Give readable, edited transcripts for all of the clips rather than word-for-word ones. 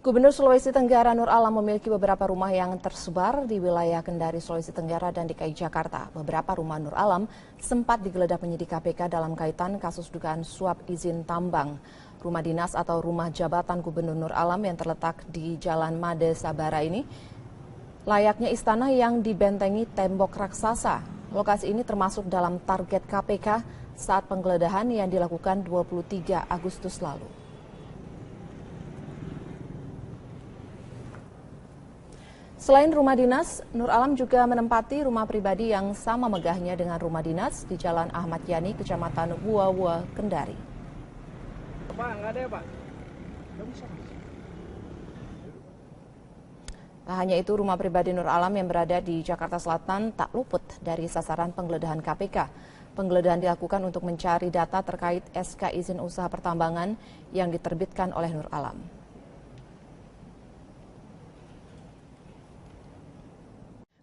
Gubernur Sulawesi Tenggara Nur Alam memiliki beberapa rumah yang tersebar di wilayah Kendari, Sulawesi Tenggara dan DKI Jakarta. Beberapa rumah Nur Alam sempat digeledah penyidik KPK dalam kaitan kasus dugaan suap izin tambang. Rumah dinas atau rumah jabatan Gubernur Nur Alam yang terletak di Jalan Made Sabara ini layaknya istana yang dibentengi tembok raksasa. Lokasi ini termasuk dalam target KPK saat penggeledahan yang dilakukan 23 Agustus lalu. Selain rumah dinas, Nur Alam juga menempati rumah pribadi yang sama megahnya dengan rumah dinas di Jalan Ahmad Yani, Kecamatan Wua-Wua, Kendari. Pak, nggak ada ya, Pak? Tak hanya itu, rumah pribadi Nur Alam yang berada di Jakarta Selatan tak luput dari sasaran penggeledahan KPK. Penggeledahan dilakukan untuk mencari data terkait SK izin usaha pertambangan yang diterbitkan oleh Nur Alam.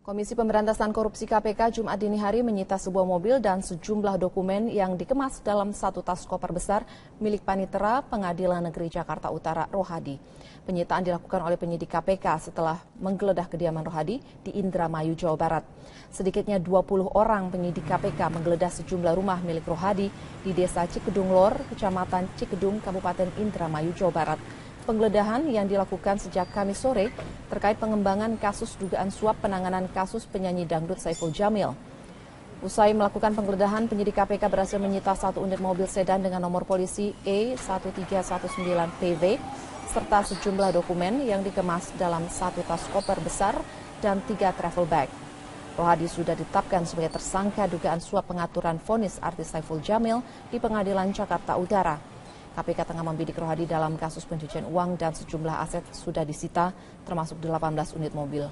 Komisi Pemberantasan Korupsi KPK Jumat dini hari menyita sebuah mobil dan sejumlah dokumen yang dikemas dalam satu tas koper besar milik Panitera Pengadilan Negeri Jakarta Utara Rohadi. Penyitaan dilakukan oleh penyidik KPK setelah menggeledah kediaman Rohadi di Indramayu, Jawa Barat. Sedikitnya 20 orang penyidik KPK menggeledah sejumlah rumah milik Rohadi di Desa Cikedung Lor, Kecamatan Cikedung, Kabupaten Indramayu, Jawa Barat. Penggeledahan yang dilakukan sejak Kamis sore terkait pengembangan kasus dugaan suap penanganan kasus penyanyi dangdut Saiful Jamil. Usai melakukan penggeledahan, penyidik KPK berhasil menyita satu unit mobil sedan dengan nomor polisi E1319PV serta sejumlah dokumen yang dikemas dalam satu tas koper besar dan 3 travel bag. Rohadi sudah ditetapkan sebagai tersangka dugaan suap pengaturan vonis artis Saiful Jamil di Pengadilan Jakarta Utara. KPK tengah membidik Rohadi dalam kasus pencucian uang dan sejumlah aset sudah disita, termasuk 18 unit mobil.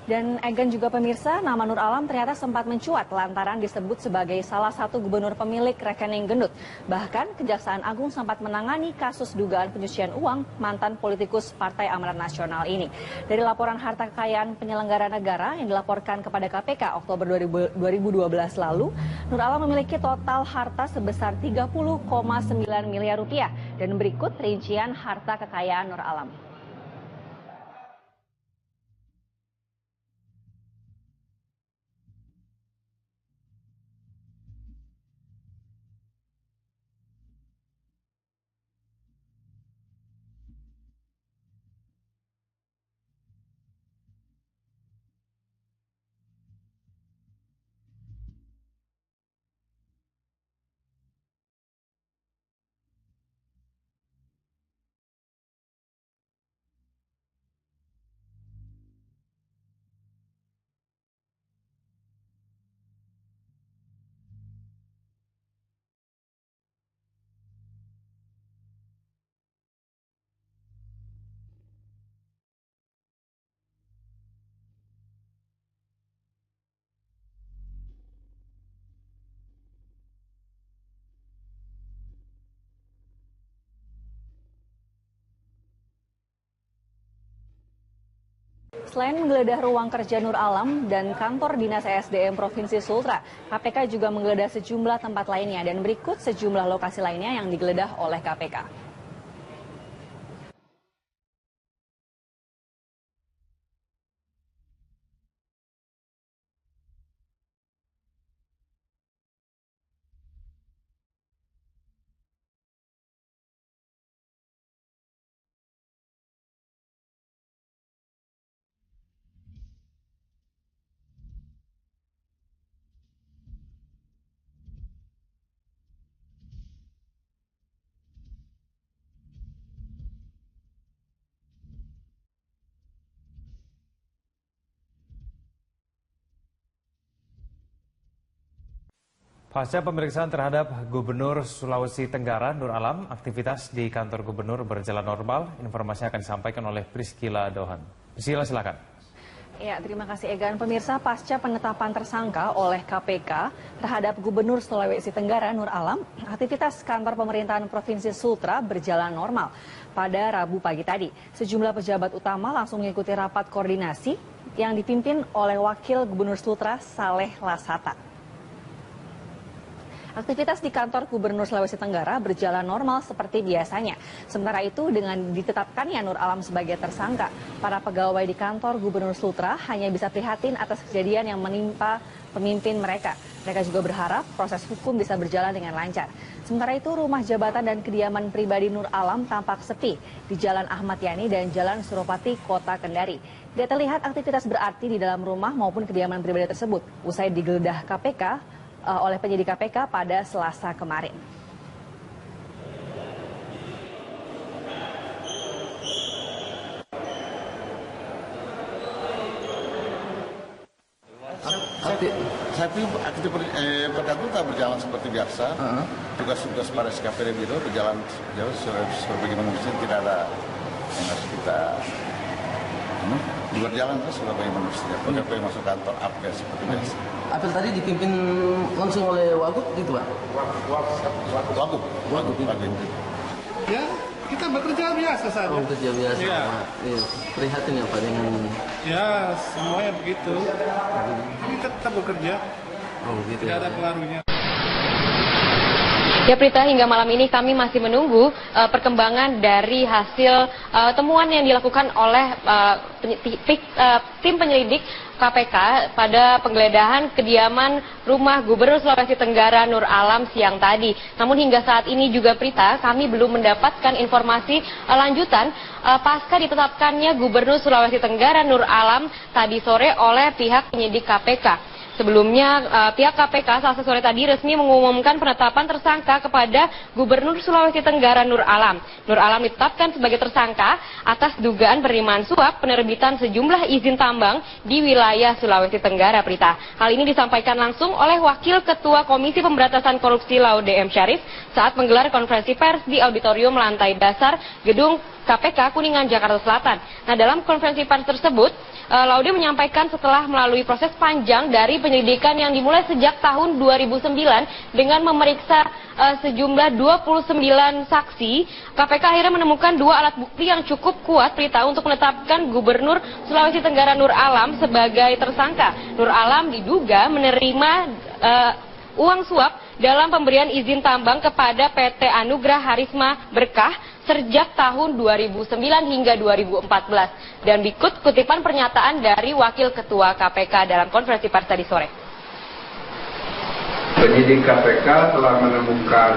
Dan Egan juga pemirsa, nama Nur Alam ternyata sempat mencuat lantaran disebut sebagai salah satu gubernur pemilik rekening gendut. Bahkan Kejaksaan Agung sempat menangani kasus dugaan pencucian uang mantan politikus Partai Amanat Nasional ini. Dari laporan harta kekayaan penyelenggara negara yang dilaporkan kepada KPK Oktober 2012 lalu, Nur Alam memiliki total harta sebesar 30,9 miliar rupiah. Dan berikut rincian harta kekayaan Nur Alam. Selain menggeledah ruang kerja Nur Alam dan kantor Dinas ESDM Provinsi Sultra, KPK juga menggeledah sejumlah tempat lainnya dan berikut sejumlah lokasi lainnya yang digeledah oleh KPK. Pasca pemeriksaan terhadap Gubernur Sulawesi Tenggara Nur Alam, aktivitas di kantor gubernur berjalan normal. Informasinya akan disampaikan oleh Priscila Dohan. Priscila, silakan. Ya, terima kasih Egan. Pemirsa, pasca penetapan tersangka oleh KPK terhadap Gubernur Sulawesi Tenggara Nur Alam, aktivitas kantor pemerintahan Provinsi Sultra berjalan normal. Pada Rabu pagi tadi, sejumlah pejabat utama langsung mengikuti rapat koordinasi yang dipimpin oleh Wakil Gubernur Sultra Saleh Lasata. Aktivitas di kantor Gubernur Sulawesi Tenggara berjalan normal seperti biasanya. Sementara itu, dengan ditetapkannya Nur Alam sebagai tersangka, para pegawai di kantor Gubernur Sultra hanya bisa prihatin atas kejadian yang menimpa pemimpin mereka. Mereka juga berharap proses hukum bisa berjalan dengan lancar. Sementara itu, rumah jabatan dan kediaman pribadi Nur Alam tampak sepi di Jalan Ahmad Yani dan Jalan Suropati, Kota Kendari. Tidak terlihat aktivitas berarti di dalam rumah maupun kediaman pribadi tersebut usai digeledah KPK oleh penyidik KPK pada Selasa kemarin. Aktivitas berjalan seperti biasa. Tugas-tugas para SKPD Biro berjalan sebagaimana mestinya, tidak ada yang harus kita berjalan terus sebagaimana mestinya. Pegawai masuk kantor APK seperti biasa. Apel tadi dipimpin langsung oleh Wagub gitu Pak? Wagub. Ya, kita bekerja biasa saja. Oh, bekerja biasa. Ya. Prihatin ya Pak dengan... Ya, semuanya begitu. Ini tetap bekerja. Oh, gitu. Tidak ada pengaruhnya. Ya Prita, hingga malam ini kami masih menunggu perkembangan dari hasil temuan yang dilakukan oleh tim penyelidik KPK pada penggeledahan kediaman rumah Gubernur Sulawesi Tenggara Nur Alam siang tadi. Namun hingga saat ini juga Prita, kami belum mendapatkan informasi lanjutan pasca ditetapkannya Gubernur Sulawesi Tenggara Nur Alam tadi sore oleh pihak penyidik KPK. Sebelumnya, pihak KPK Selasa sore tadi resmi mengumumkan penetapan tersangka kepada Gubernur Sulawesi Tenggara Nur Alam. Nur Alam ditetapkan sebagai tersangka atas dugaan penerimaan suap penerbitan sejumlah izin tambang di wilayah Sulawesi Tenggara, Prita. Hal ini disampaikan langsung oleh Wakil Ketua Komisi Pemberantasan Korupsi Laude M. Syarif saat menggelar konferensi pers di auditorium lantai dasar Gedung KPK Kuningan, Jakarta Selatan. Nah, dalam konferensi pers tersebut, Laude menyampaikan setelah melalui proses panjang dari penyelidikan yang dimulai sejak tahun 2009 dengan memeriksa sejumlah 29 saksi, KPK akhirnya menemukan 2 alat bukti yang cukup kuat, Prita, untuk menetapkan Gubernur Sulawesi Tenggara Nur Alam sebagai tersangka. Nur Alam diduga menerima uang suap dalam pemberian izin tambang kepada PT Anugrah Harisma Berkah sejak tahun 2009 hingga 2014. Dan berikut kutipan pernyataan dari Wakil Ketua KPK dalam konferensi pers tadi sore. Penyidik KPK telah menemukan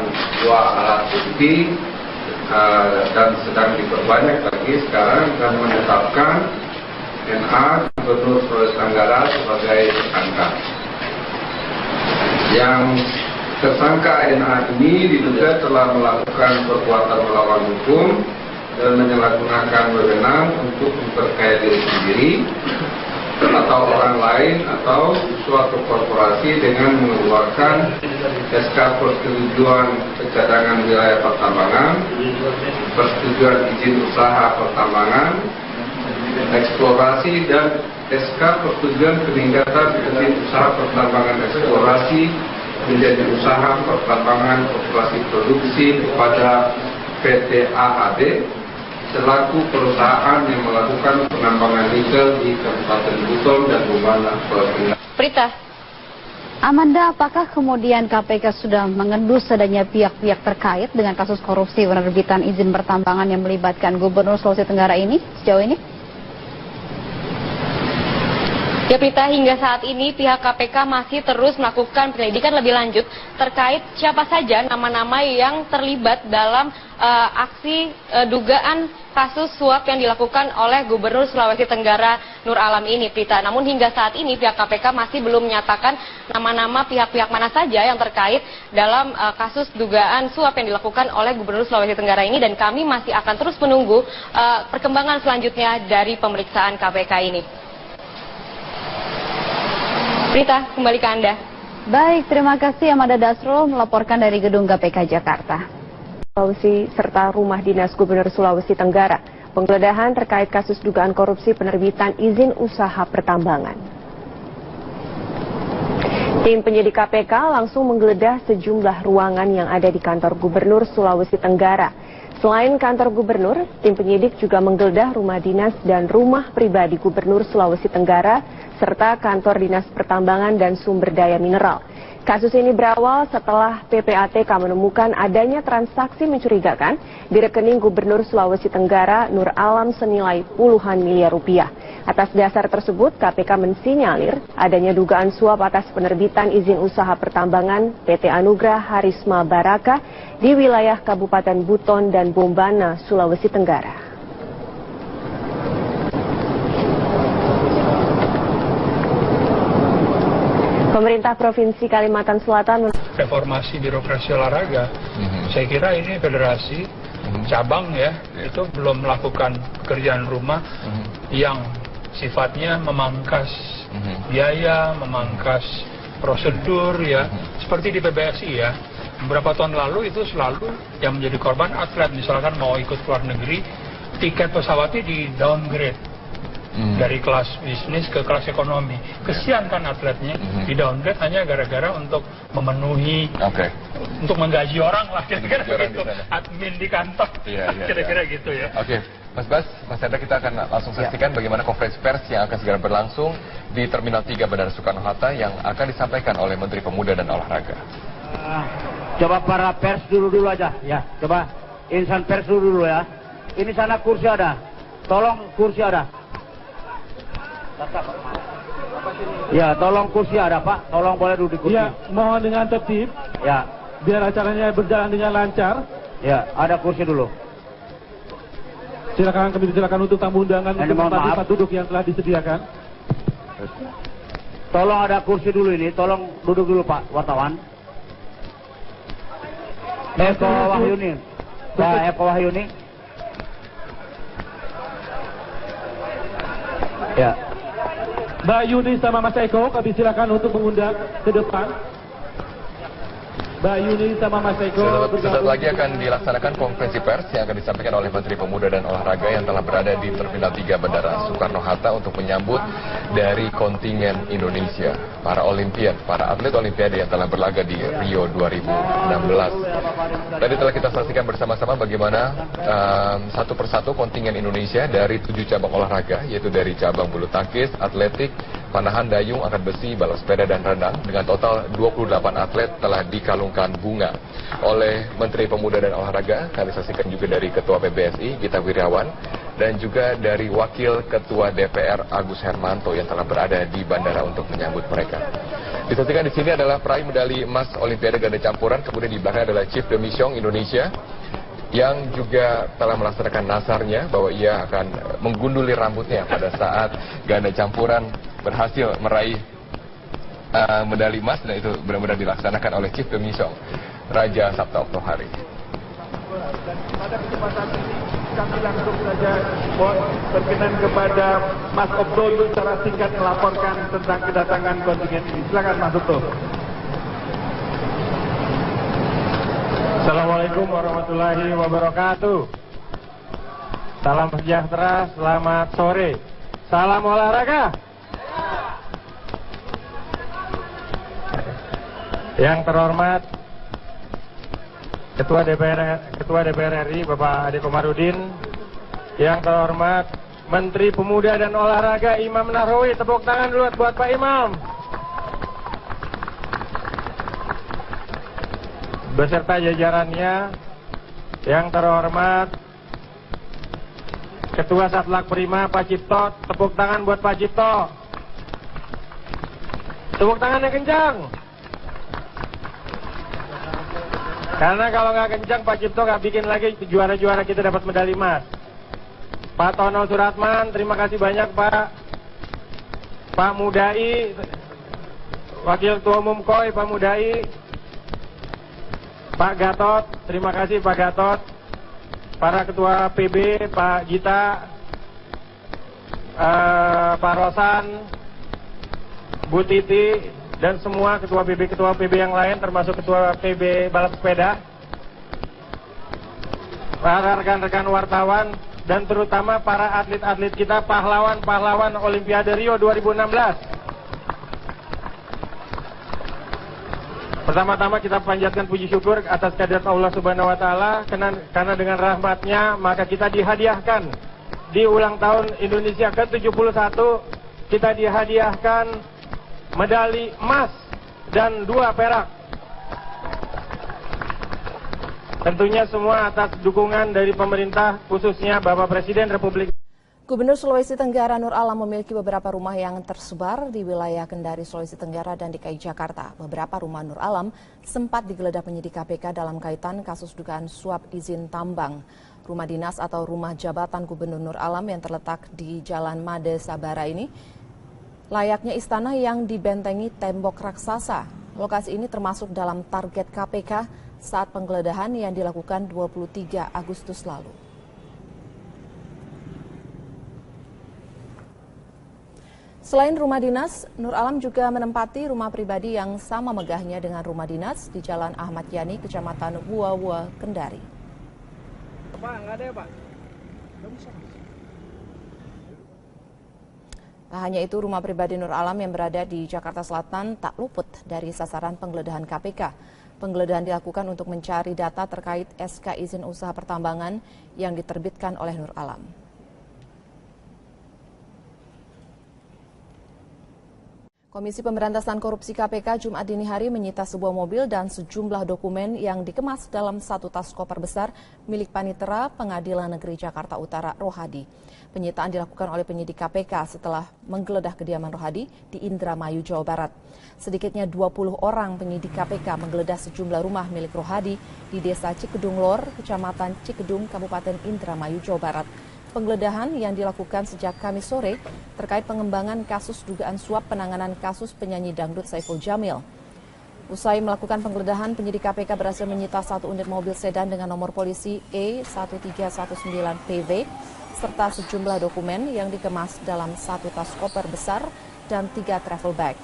2 alat bukti dan sedang diperbanyak lagi sekarang dan menetapkan NA Gubernur Sulawesi Tenggara sebagai tersangka. Yang tersangka NA ini diduga telah melakukan perbuatan melawan hukum dan menyalahgunakan wewenang untuk memperkaya diri sendiri atau orang lain atau suatu korporasi dengan mengeluarkan SK persetujuan pencadangan wilayah pertambangan, persetujuan izin usaha pertambangan, eksplorasi dan SK persetujuan peningkatan izin usaha pertambangan eksplorasi menjadi usaha pertambangan operasi produksi kepada PT AAD selaku perusahaan yang melakukan penambangan nikel di Kabupaten Buton dan Bumana, Sulawesi Tenggara. Prita. Amanda, apakah kemudian KPK sudah mengendus adanya pihak-pihak terkait dengan kasus korupsi penerbitan izin pertambangan yang melibatkan Gubernur Sulawesi Tenggara ini sejauh ini? Ya Prita, hingga saat ini pihak KPK masih terus melakukan penyelidikan lebih lanjut terkait siapa saja nama-nama yang terlibat dalam aksi dugaan kasus suap yang dilakukan oleh Gubernur Sulawesi Tenggara Nur Alam ini, Prita. Namun hingga saat ini pihak KPK masih belum menyatakan nama-nama pihak-pihak mana saja yang terkait dalam kasus dugaan suap yang dilakukan oleh Gubernur Sulawesi Tenggara ini, dan kami masih akan terus menunggu perkembangan selanjutnya dari pemeriksaan KPK ini. Prita, kembali ke Anda. Baik, terima kasih Amanda Dasrul melaporkan dari Gedung KPK Jakarta. Sulawesi serta Rumah Dinas Gubernur Sulawesi Tenggara, penggeledahan terkait kasus dugaan korupsi penerbitan izin usaha pertambangan. Tim penyidik KPK langsung menggeledah sejumlah ruangan yang ada di kantor Gubernur Sulawesi Tenggara. Selain kantor gubernur, tim penyidik juga menggeledah rumah dinas dan rumah pribadi Gubernur Sulawesi Tenggara serta kantor dinas pertambangan dan sumber daya mineral. Kasus ini berawal setelah PPATK menemukan adanya transaksi mencurigakan di rekening Gubernur Sulawesi Tenggara Nur Alam senilai puluhan miliar rupiah. Atas dasar tersebut, KPK mensinyalir adanya dugaan suap atas penerbitan izin usaha pertambangan PT Anugrah Harisma Baraka di wilayah Kabupaten Buton dan Bombana, Sulawesi Tenggara. Pemerintah Provinsi Kalimantan Selatan reformasi birokrasi olahraga. Saya kira ini federasi cabang ya, itu belum melakukan pekerjaan rumah yang sifatnya memangkas biaya, memangkas prosedur ya, seperti di PBSI ya. Beberapa tahun lalu itu selalu yang menjadi korban atlet, misalkan mau ikut keluar negeri, tiket pesawatnya di downgrade. Dari kelas bisnis ke kelas ekonomi. Kesian kan atletnya, di downgrade hanya gara-gara untuk memenuhi, untuk menggaji orang lah, kira-kira begitu. Admin di kantor, kira-kira gitu ya. Oke, Mas Bas, Mas Hendra, kita akan langsung saksikan bagaimana konferensi pers yang akan segera berlangsung di Terminal 3 Bandara Soekarno-Hatta yang akan disampaikan oleh Menteri Pemuda dan Olahraga. Coba para pers dulu aja, ya. Coba insan pers dulu ya. Ini sana kursi ada, tolong kursi ada. Ya, tolong kursi ada Pak, tolong boleh duduk di kursi. Ya, mohon dengan tertib. Ya, biar acaranya berjalan dengan lancar. Ya, ada kursi dulu. Silakan kami silakan untuk tamu undangan untuk tempat duduk yang telah disediakan. Tolong ada kursi dulu ini, tolong duduk dulu Pak wartawan. Eko Wahyuni, Pak Eko Wahyuni. Ya. Mbak Yuni sama Mas Eko, kami silakan untuk mengundang ke depan. Mbak Yuni sama Mas Eko. Sesaat lagi akan dilaksanakan konferensi pers yang akan disampaikan oleh Menteri Pemuda dan Olahraga yang telah berada di Terminal 3 Bandara Soekarno-Hatta untuk menyambut dari kontingen Indonesia, para Olimpian, para atlet Olimpiade yang telah berlaga di Rio 2016. Tadi telah kita saksikan bersama-sama bagaimana satu persatu kontingen Indonesia dari 7 cabang olahraga, yaitu dari cabang bulu tangkis, atletik, panahan dayung, angkat besi, balap sepeda, dan renang. Dengan total 28 atlet telah dikalungkan bunga oleh Menteri Pemuda dan Olahraga. Kami saksikan juga dari Ketua PBSI, Gita Wirjawan, dan juga dari Wakil Ketua DPR, Agus Hermanto, yang telah berada di bandara untuk menyambut mereka. Disaksikan di sini adalah peraih medali emas Olimpiade ganda campuran, kemudian di belakang adalah Chief Demisyong Indonesia, yang juga telah melaksanakan nasarnya bahwa ia akan menggunduli rambutnya pada saat ganda campuran berhasil meraih medali emas, dan itu benar-benar dilaksanakan oleh Chief Demisyong Raja Sabta Oktohari. Dan pada kesempatan ini kami langsung saja mohon berkenan kepada Mas Obdo untuk secara singkat melaporkan tentang kedatangan kontingen ini. Silakan Mas Obdo. Assalamualaikum warahmatullahi wabarakatuh. Salam sejahtera, selamat sore. Salam olahraga. Yang terhormat Ketua DPR RI Bapak Ade Komarudin, yang terhormat Menteri Pemuda dan Olahraga Imam Nahrawi, tepuk tangan dulu buat Pak Imam. Beserta jajarannya, yang terhormat Ketua Satlak Prima Pak Cipto, tepuk tangan buat Pak Cipto. Tepuk tangannya kencang. Karena kalau nggak kencang Pak Cipto nggak bikin lagi juara-juara kita dapat medali emas. Pak Tono Suratman, terima kasih banyak Pak. Pak Mudai, Wakil Ketua Umum KOI Pak Mudai. Pak Gatot, terima kasih Pak Gatot. Para Ketua PB, Pak Gita, Pak Rosan, Bu Titi, dan semua Ketua PB yang lain, termasuk Ketua PB Balap Sepeda, para rekan-rekan wartawan, dan terutama para atlet-atlet kita, pahlawan-pahlawan Olimpiade Rio 2016. Pertama-tama kita panjatkan puji syukur atas kehadirat Allah Subhanahu wa taala karena dengan rahmatnya maka kita dihadiahkan di ulang tahun Indonesia ke-71 kita dihadiahkan medali emas dan 2 perak. Tentunya semua atas dukungan dari pemerintah khususnya Bapak Presiden Republik. Gubernur Sulawesi Tenggara Nur Alam memiliki beberapa rumah yang tersebar di wilayah Kendari, Sulawesi Tenggara dan DKI Jakarta. Beberapa rumah Nur Alam sempat digeledah penyidik KPK dalam kaitan kasus dugaan suap izin tambang. Rumah dinas atau rumah jabatan Gubernur Nur Alam yang terletak di Jalan Made Sabara ini layaknya istana yang dibentengi tembok raksasa. Lokasi ini termasuk dalam target KPK saat penggeledahan yang dilakukan 23 Agustus lalu. Selain rumah dinas, Nur Alam juga menempati rumah pribadi yang sama megahnya dengan rumah dinas di Jalan Ahmad Yani, Kecamatan Wua-Wua, Kendari. Pak, nggak ada ya, Pak? Tak hanya itu, rumah pribadi Nur Alam yang berada di Jakarta Selatan tak luput dari sasaran penggeledahan KPK. Penggeledahan dilakukan untuk mencari data terkait SK izin usaha pertambangan yang diterbitkan oleh Nur Alam. Komisi Pemberantasan Korupsi KPK Jumat dini hari menyita sebuah mobil dan sejumlah dokumen yang dikemas dalam satu tas koper besar milik Panitera Pengadilan Negeri Jakarta Utara Rohadi. Penyitaan dilakukan oleh penyidik KPK setelah menggeledah kediaman Rohadi di Indramayu, Jawa Barat. Sedikitnya 20 orang penyidik KPK menggeledah sejumlah rumah milik Rohadi di Desa Cikedung Lor, Kecamatan Cikedung, Kabupaten Indramayu, Jawa Barat. Penggeledahan yang dilakukan sejak Kamis sore terkait pengembangan kasus dugaan suap penanganan kasus penyanyi dangdut Saiful Jamil. Usai melakukan penggeledahan, penyidik KPK berhasil menyita 1 unit mobil sedan dengan nomor polisi E1319PV serta sejumlah dokumen yang dikemas dalam satu tas koper besar dan 3 travel bag.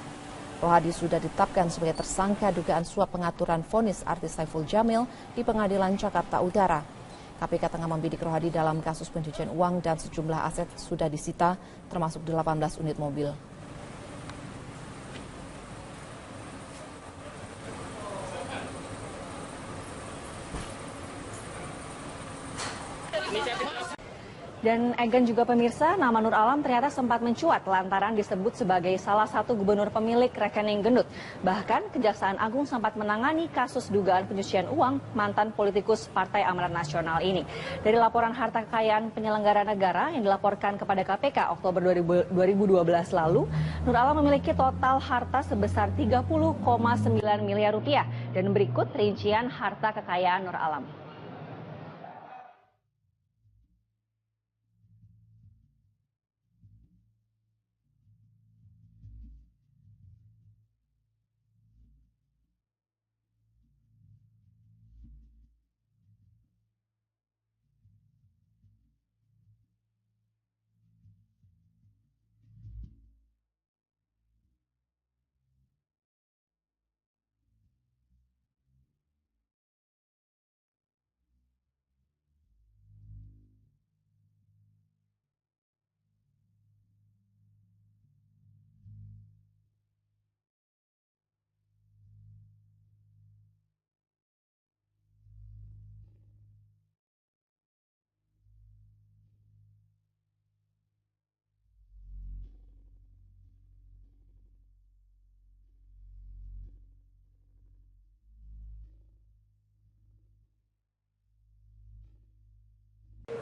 Rohadi sudah ditetapkan sebagai tersangka dugaan suap pengaturan vonis artis Saiful Jamil di Pengadilan Jakarta Utara. KPK tengah membidik Rohadi dalam kasus pencucian uang dan sejumlah aset sudah disita, termasuk 18 unit mobil. Dan Egan juga pemirsa, nama Nur Alam ternyata sempat mencuat lantaran disebut sebagai salah satu gubernur pemilik rekening gendut. Bahkan Kejaksaan Agung sempat menangani kasus dugaan pencucian uang mantan politikus Partai Amanat Nasional ini. Dari laporan harta kekayaan penyelenggara negara yang dilaporkan kepada KPK Oktober 2012 lalu, Nur Alam memiliki total harta sebesar 30,9 miliar rupiah. Dan berikut rincian harta kekayaan Nur Alam.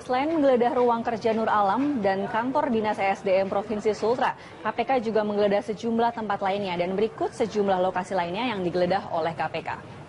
Selain menggeledah ruang kerja Nur Alam dan kantor Dinas ESDM Provinsi Sultra, KPK juga menggeledah sejumlah tempat lainnya dan berikut sejumlah lokasi lainnya yang digeledah oleh KPK.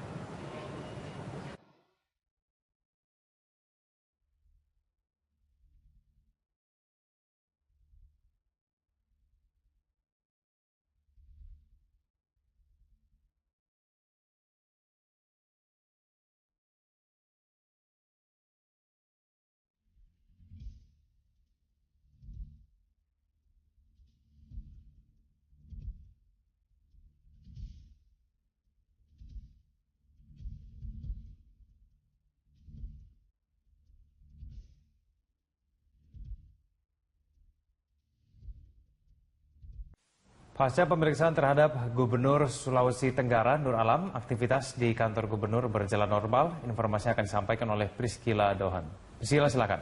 Pasca pemeriksaan terhadap Gubernur Sulawesi Tenggara Nur Alam, aktivitas di kantor gubernur berjalan normal. Informasinya akan disampaikan oleh Priscila Dohan. Priscila, silakan.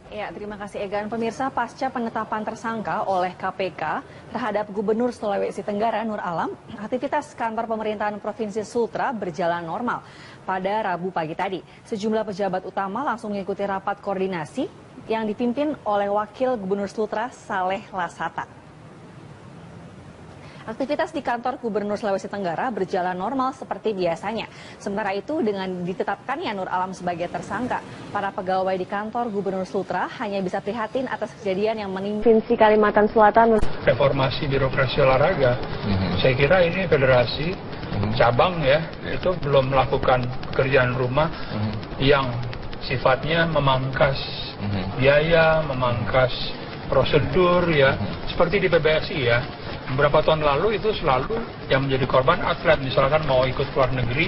Ya, terima kasih Egan. Pemirsa, pasca penetapan tersangka oleh KPK terhadap Gubernur Sulawesi Tenggara Nur Alam, aktivitas kantor pemerintahan Provinsi Sultra berjalan normal. Pada Rabu pagi tadi, sejumlah pejabat utama langsung mengikuti rapat koordinasi yang dipimpin oleh Wakil Gubernur Sultra Saleh Lasata. Aktivitas di kantor Gubernur Sulawesi Tenggara berjalan normal seperti biasanya. Sementara itu, dengan ditetapkannya Nur Alam sebagai tersangka, para pegawai di kantor Gubernur Sultra hanya bisa prihatin atas kejadian yang menimpa Provinsi Kalimantan Selatan. Reformasi birokrasi olahraga, saya kira ini federasi cabang ya, itu belum melakukan pekerjaan rumah yang sifatnya memangkas biaya, memangkas prosedur ya, seperti di PBSI ya. Beberapa tahun lalu itu selalu yang menjadi korban atlet, misalkan mau ikut keluar negeri,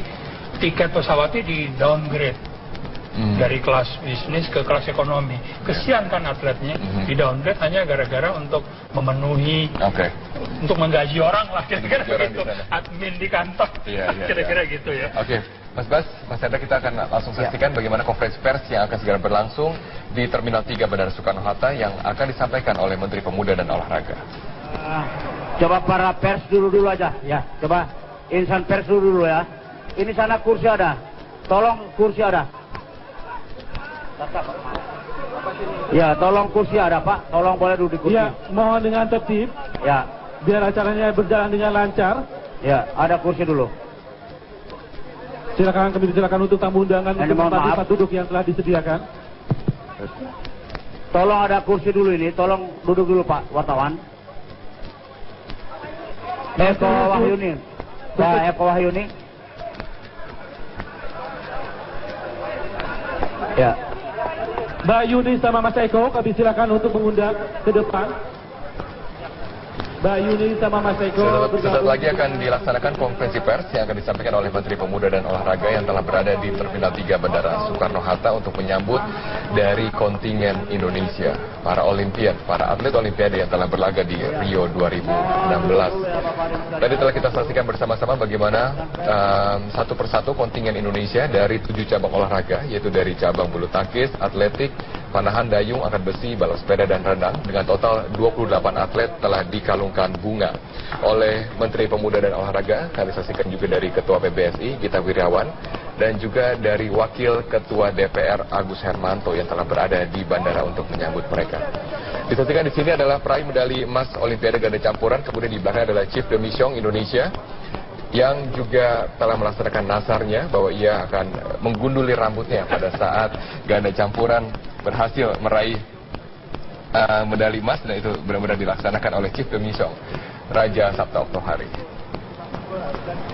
tiket pesawatnya di downgrade dari kelas bisnis ke kelas ekonomi. Kesian kan atletnya, di downgrade hanya gara-gara untuk memenuhi, untuk menggaji orang lah, kira-kira begitu, admin di kantor, kira-kira gitu ya. Oke, Mas Bas, Mas Hendra, kita akan langsung saksikan bagaimana konferensi pers yang akan segera berlangsung di Terminal 3 Bandara Soekarno-Hatta yang akan disampaikan oleh Menteri Pemuda dan Olahraga. Coba para pers dulu aja, ya. Coba insan pers dulu ya. Ini sana kursi ada. Tolong kursi ada. Ya, tolong kursi ada, Pak. Tolong boleh duduk di kursi. Ya, mohon dengan tertib. Ya. Biar acaranya berjalan dengan lancar. Ya, ada kursi dulu. Silakan, kami silakan untuk tamu undangan untuk tempat duduk yang telah disediakan. Tolong ada kursi dulu ini. Tolong duduk dulu, Pak wartawan. Eko Wahyuni. Ya, Eko Wahyuni. Ya. Mbak Yuni sama Mas Eko, kami silakan untuk mengundang ke depan. Mbak Yuni sama Mas Eko. Sesaat lagi akan dilaksanakan konferensi pers yang akan disampaikan oleh Menteri Pemuda dan Olahraga yang telah berada di Terminal 3 Bandara Soekarno-Hatta untuk menyambut dari kontingen Indonesia, para olimpian, para atlet olimpiade yang telah berlaga di Rio 2016. Tadi telah kita saksikan bersama-sama bagaimana satu persatu kontingen Indonesia dari 7 cabang olahraga, yaitu dari cabang bulu tangkis, atletik, panahan dayung, angkat besi, balap sepeda, dan renang. Dengan total 28 atlet telah dikalungkan bunga oleh Menteri Pemuda dan Olahraga. Kami saksikan juga dari Ketua PBSI, Gita Wirjawan, dan juga dari Wakil Ketua DPR, Agus Hermanto, yang telah berada di bandara untuk menyambut mereka. Disaksikan di sini adalah peraih medali emas Olimpiade ganda campuran, kemudian di belakang adalah Chief Demisyong Indonesia, yang juga telah melaksanakan nasarnya bahwa ia akan menggunduli rambutnya pada saat ganda campuran berhasil meraih medali emas, dan itu benar-benar dilaksanakan oleh Chief Demisyong Raja Sabta Oktohari.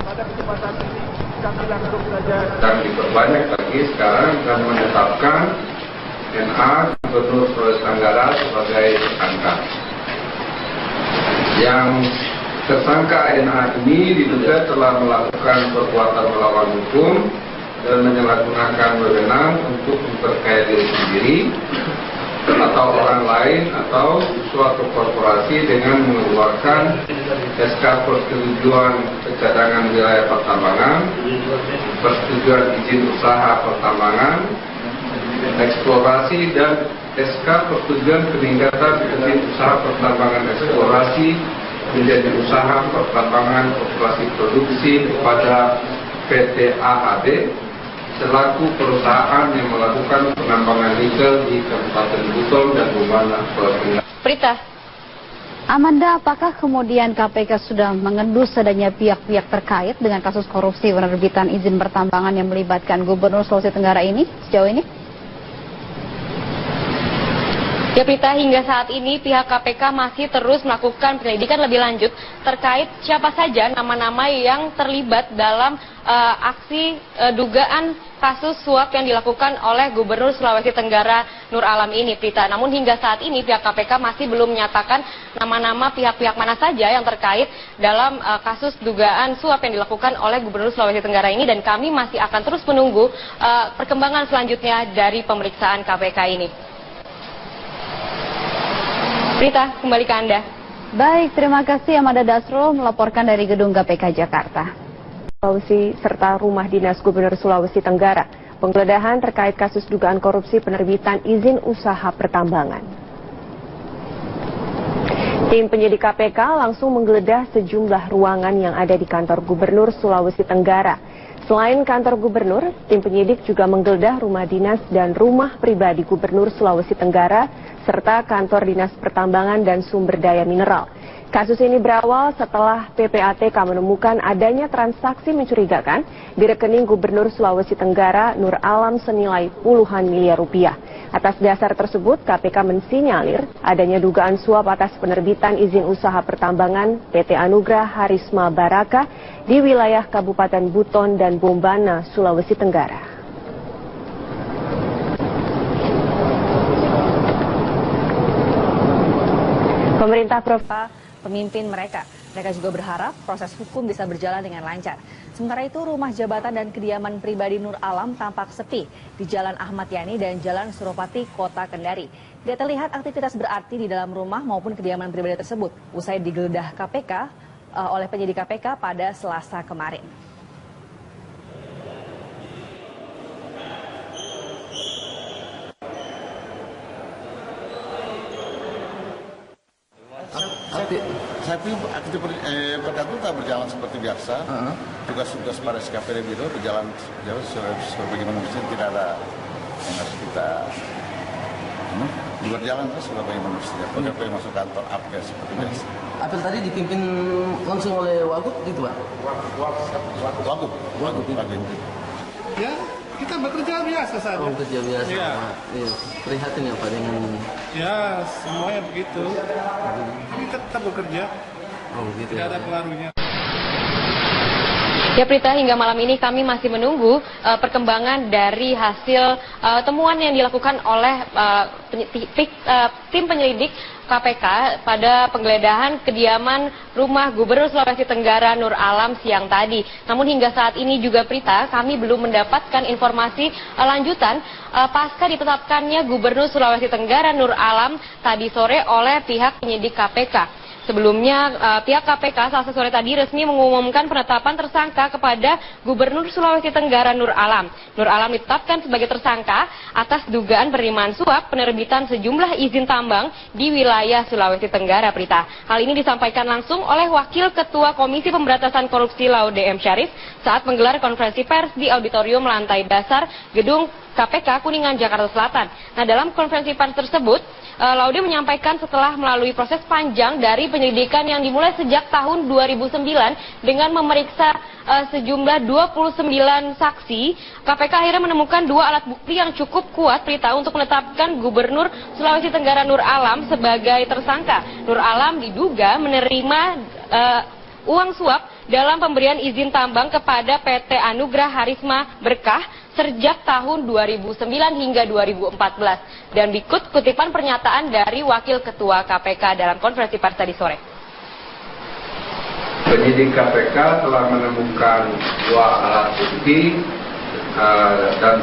Pada kesempatan ini kami langsung saja Dan diperbanyak lagi sekarang dan menetapkan NA Gubernur Sulawesi Tenggara sebagai tersangka. Yang tersangka NA ini diduga telah melakukan perbuatan melawan hukum dan menyalahgunakan wewenang untuk memperkaya diri sendiri atau orang lain atau suatu korporasi dengan mengeluarkan SK persetujuan cadangan wilayah pertambangan, persetujuan izin usaha pertambangan, eksplorasi, dan SK persetujuan peningkatan izin usaha pertambangan eksplorasi menjadi usaha pertambangan operasi produksi kepada PT AAD selaku perusahaan yang melakukan penambangan nikel di Kabupaten Buton dan Bumana, Sulawesi Tenggara. Prita. Amanda, apakah kemudian KPK sudah mengendus adanya pihak-pihak terkait dengan kasus korupsi penerbitan izin pertambangan yang melibatkan Gubernur Sulawesi Tenggara ini sejauh ini? Ya Prita, hingga saat ini pihak KPK masih terus melakukan penyelidikan lebih lanjut terkait siapa saja nama-nama yang terlibat dalam aksi dugaan kasus suap yang dilakukan oleh Gubernur Sulawesi Tenggara Nur Alam ini, Prita. Namun hingga saat ini pihak KPK masih belum menyatakan nama-nama pihak-pihak mana saja yang terkait dalam kasus dugaan suap yang dilakukan oleh Gubernur Sulawesi Tenggara ini, dan kami masih akan terus menunggu perkembangan selanjutnya dari pemeriksaan KPK ini. Prita, kembali ke Anda. Baik, terima kasih Amanda Dasrul melaporkan dari Gedung KPK Jakarta. Sulawesi serta Rumah Dinas Gubernur Sulawesi Tenggara. Penggeledahan terkait kasus dugaan korupsi penerbitan izin usaha pertambangan. Tim penyidik KPK langsung menggeledah sejumlah ruangan yang ada di kantor Gubernur Sulawesi Tenggara. Selain kantor Gubernur, tim penyidik juga menggeledah rumah dinas dan rumah pribadi Gubernur Sulawesi Tenggara serta kantor Dinas Pertambangan dan Sumber Daya Mineral. Kasus ini berawal setelah PPATK menemukan adanya transaksi mencurigakan di rekening Gubernur Sulawesi Tenggara Nur Alam senilai puluhan miliar rupiah. Atas dasar tersebut, KPK mensinyalir adanya dugaan suap atas penerbitan izin usaha pertambangan PT Anugrah Harisma Baraka di wilayah Kabupaten Buton dan Bombana, Sulawesi Tenggara. Pemerintah pemimpin mereka juga berharap proses hukum bisa berjalan dengan lancar. Sementara itu, rumah jabatan dan kediaman pribadi Nur Alam tampak sepi di Jalan Ahmad Yani dan Jalan Suropati, Kota Kendari. Tidak terlihat aktivitas berarti di dalam rumah maupun kediaman pribadi tersebut usai digeledah KPK oleh penyidik KPK pada Selasa kemarin. Saya pikir aktivitas itu berjalan seperti biasa. Tugas-tugas para SKPD Biro berjalan sebagaimana mestinya, tidak ada yang harus kita berjalan sebagaimana mestinya. Pegawai masuk kantor APK seperti biasa. Apel tadi dipimpin langsung oleh Wagub gitu Pak? Wagub. Ya, kita bekerja biasa saja. Oh, bekerja biasa. Ya. Ya, prihatin ya Pak dengan... Ya, semuanya begitu. Kita tetap bekerja. Oh, begitu. Tidak ada pengaruhnya. Ya Prita, hingga malam ini kami masih menunggu perkembangan dari hasil temuan yang dilakukan oleh tim penyelidik KPK pada penggeledahan kediaman rumah Gubernur Sulawesi Tenggara Nur Alam siang tadi. Namun hingga saat ini juga Prita, kami belum mendapatkan informasi lanjutan pasca ditetapkannya Gubernur Sulawesi Tenggara Nur Alam tadi sore oleh pihak penyidik KPK. Sebelumnya, pihak KPK Selasa sore tadi resmi mengumumkan penetapan tersangka kepada Gubernur Sulawesi Tenggara Nur Alam. Nur Alam ditetapkan sebagai tersangka atas dugaan penerimaan suap penerbitan sejumlah izin tambang di wilayah Sulawesi Tenggara, Prita. Hal ini disampaikan langsung oleh Wakil Ketua Komisi Pemberantasan Korupsi Laude M. Syarif saat menggelar konferensi pers di auditorium lantai dasar Gedung KPK Kuningan, Jakarta Selatan. Nah, dalam konferensi pers tersebut, Laude menyampaikan setelah melalui proses panjang dari penyelidikan yang dimulai sejak tahun 2009 dengan memeriksa sejumlah 29 saksi, KPK akhirnya menemukan 2 alat bukti yang cukup kuat, Prita, untuk menetapkan Gubernur Sulawesi Tenggara Nur Alam sebagai tersangka. Nur Alam diduga menerima uang suap dalam pemberian izin tambang kepada PT Anugrah Harisma Berkah sejak tahun 2009 hingga 2014. Dan berikut kutipan pernyataan dari Wakil Ketua KPK dalam konferensi pers tadi sore. Penyidik KPK telah menemukan 2 alat bukti dan